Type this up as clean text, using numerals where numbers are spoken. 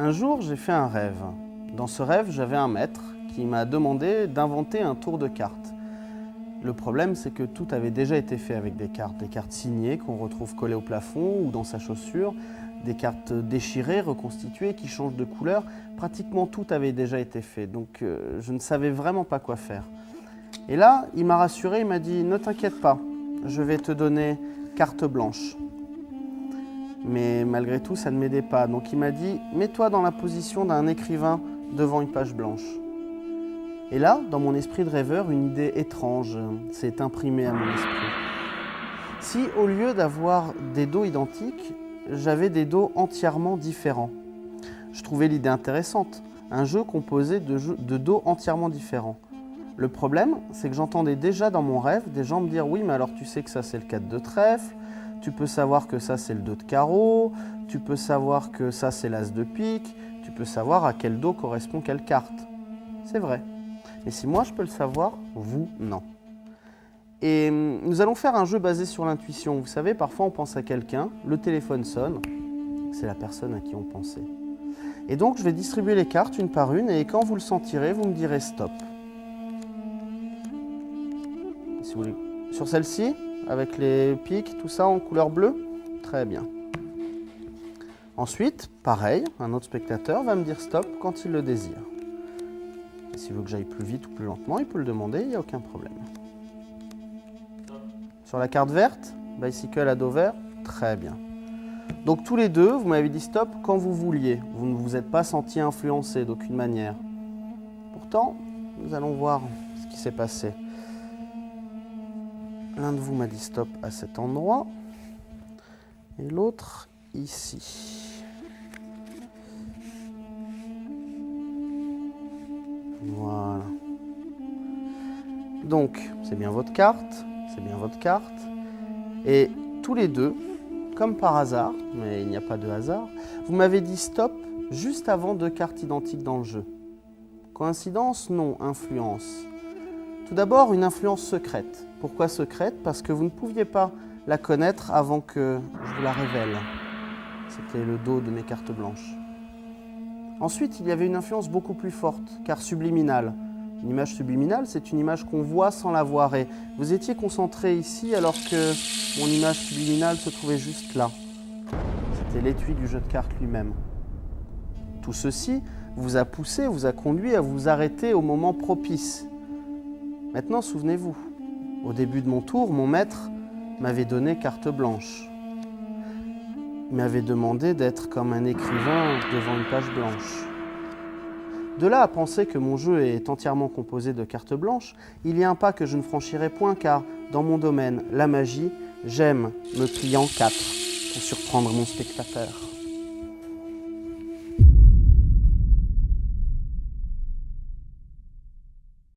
Un jour, j'ai fait un rêve. Dans ce rêve, j'avais un maître qui m'a demandé d'inventer un tour de cartes. Le problème, c'est que tout avait déjà été fait avec des cartes signées qu'on retrouve collées au plafond ou dans sa chaussure, des cartes déchirées, reconstituées, qui changent de couleur. Pratiquement tout avait déjà été fait, donc je ne savais vraiment pas quoi faire. Et là, il m'a rassuré, il m'a dit « Ne t'inquiète pas, je vais te donner carte blanche ». Mais malgré tout, ça ne m'aidait pas. Donc il m'a dit « Mets-toi dans la position d'un écrivain devant une page blanche ». Et là, dans mon esprit de rêveur, une idée étrange s'est imprimée à mon esprit. Si au lieu d'avoir des dos identiques, j'avais des dos entièrement différents. Je trouvais l'idée intéressante, un jeu composé de dos entièrement différents. Le problème, c'est que j'entendais déjà dans mon rêve des gens me dire « Oui, mais alors tu sais que ça c'est le 4 de trèfle, tu peux savoir que ça c'est le 2 de carreau, tu peux savoir que ça c'est l'as de pique, tu peux savoir à quel dos correspond quelle carte. » C'est vrai. Mais si moi je peux le savoir, vous, non. Et nous allons faire un jeu basé sur l'intuition. Vous savez, parfois on pense à quelqu'un, le téléphone sonne, c'est la personne à qui on pensait. Et donc je vais distribuer les cartes une par une et quand vous le sentirez, vous me direz stop. Si vous voulez. Sur celle-ci, avec les pics, tout ça en couleur bleue, très bien. Ensuite, pareil, un autre spectateur va me dire stop quand il le désire. Et s'il veut que j'aille plus vite ou plus lentement, il peut le demander, il n'y a aucun problème. Sur la carte verte, bicycle à dos vert, très bien. Donc tous les deux, vous m'avez dit stop quand vous vouliez. Vous ne vous êtes pas senti influencé d'aucune manière. Pourtant, nous allons voir ce qui s'est passé. L'un de vous m'a dit stop à cet endroit et l'autre ici. Voilà. Donc, c'est bien votre carte, c'est bien votre carte. Et tous les deux, comme par hasard, mais il n'y a pas de hasard, vous m'avez dit stop juste avant deux cartes identiques dans le jeu. Coïncidence? Non. Influence. Tout d'abord, une influence secrète. Pourquoi secrète? Parce que vous ne pouviez pas la connaître avant que je vous la révèle. C'était le dos de mes cartes blanches. Ensuite, il y avait une influence beaucoup plus forte, car subliminale. Une image subliminale, c'est une image qu'on voit sans la voir. Et vous étiez concentré ici alors que mon image subliminale se trouvait juste là. C'était l'étui du jeu de cartes lui-même. Tout ceci vous a poussé, vous a conduit à vous arrêter au moment propice. Maintenant, souvenez-vous, au début de mon tour, mon maître m'avait donné carte blanche. Il m'avait demandé d'être comme un écrivain devant une page blanche. De là à penser que mon jeu est entièrement composé de cartes blanches, il y a un pas que je ne franchirai point car, dans mon domaine, la magie, j'aime me plier en quatre pour surprendre mon spectateur.